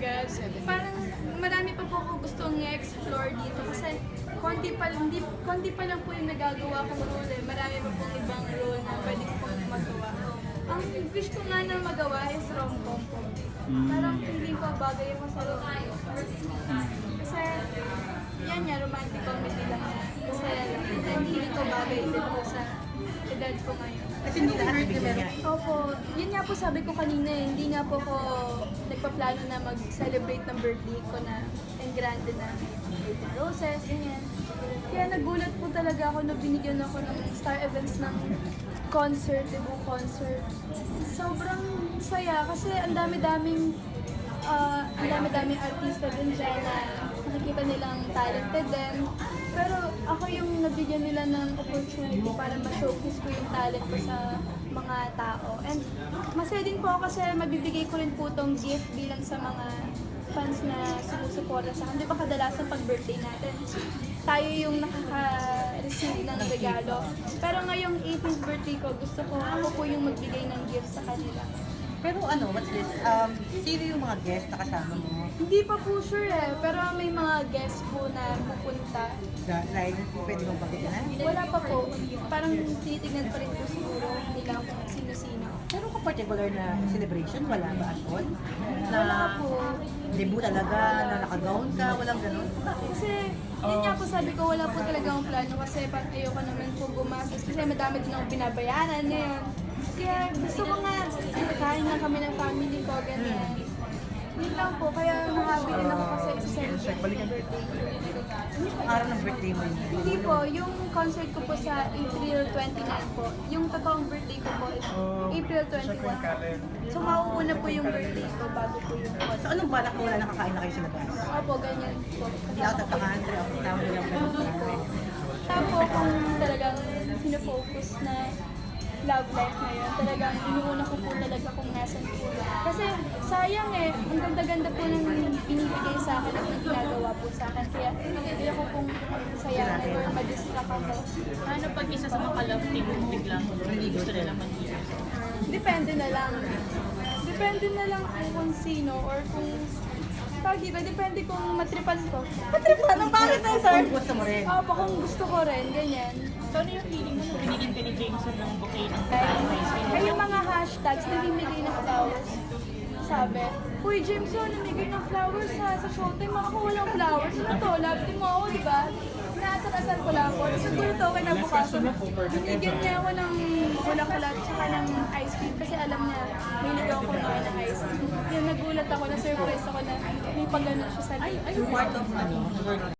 agad. Parang marami pa po ako gustong i-explore dito kasi konti pa lang po yung nagagawa kong role eh. Marami pa pong ibang role na pwede ko pong magawa. Ang wish ko nga na magawa is rom-com po. Parang hindi ko bagay ako sa rom-com. Kasi yan nga, romantic comedy lang. Kasi hindi ko bagay din po sa edad ko ngayon. Kasi hindi lahat bigyan niya. Opo, yun nga po sabi ko kanina eh, hindi nga po ako nagpaplano na mag-celebrate ng birthday ko na en grande na roses, ganyan. Kaya nagulat po talaga ako na binigyan ako ng Star Events ng concert, debut concert. Sobrang saya kasi ang dami-daming artista din dyan na nakikita nilang talented din. Pero ako yung nabigyan nila ng opportunity para ma-showcase ko yung talent ko sa mga tao. And masaya din po ako kasi mabibigay ko rin po tong gift bilang sa mga fans na sumusuporta sa akin. Di ba kadalasan pag birthday natin, tayo yung nakaka-receive ng regalo. Pero ngayong 18th birthday ko, gusto ko ako po yung magbigay ng gift sa kanila. Pero ano, what's this? Sino yung mga guest na kasama mo? Hindi pa po sure eh, pero may mga guests po na pupunta. Like, pwede mong pagkikinan? Wala pa po. Parang tinitignan pa rin po siguro nila kung sino-sino. Pero kung particular na celebration, wala ba at all? Na Wala po. debut talaga, na naka-gown ka, walang ganun? Kasi, yun nga po sabi ko, wala po talaga akong plano kasi parang ayoko naman po gumastos kasi madami din akong binabayaran ngayon. Kaya gusto ko nga, kain lang kami ng family ko, ganyan. Yun lang po, kaya nahabi din ako kasi isa-celebrate yung birthday ko. Ang araw ng birthday mo yun? Hindi po, yung concert ko po sa April 29 po. Yung totoong birthday ko po is April 21. So mauuna po yung birthday ko bago po yung So concert. anong balak mo? Wala nakakain na kayo sa labas? Opo, ganyan po. Hindi out of the country, out of town na lang. Tapo kung talagang sinofocus na love life na yun, talagang inuuna ko po talaga kung nasan po. Kasi sayang eh, ang ganda-ganda po ng binibigay sa akin at yung ginagawa po sa akin. Kaya hindi ako pong sayangin or madistract ako. Ano pag isa sa mga love team biglang hindi gusto nila mag-hear? Depende na lang. Depende na lang kung sino or kung tawag dito, depende kung matripan ko. Matripan? Ang bakit na, sir? Kung gusto mo rin. Opo, kung gusto ko rin, ganyan. So ano yung feeling mo kung binigyan ka ni Jameson ng bouquet ng Ay, Valentine's ay yung mga hashtags na bimigay ng flowers. Sabi, Uy, Jameson, namigay ng flowers sa showtime. Ako walang flowers. Ano to? Love team mo ako, di ba? Inaasar-asar ko lang ako. Tapos siguro to, kinabukasan. Binigyan niya ako ng bulaklak tsaka ng ice cream. Kasi alam niya, may ligaw ko naman ng ice cream. Yung nagulat ako, na-surprise ako na may pag-ganon siya sa Part of ano,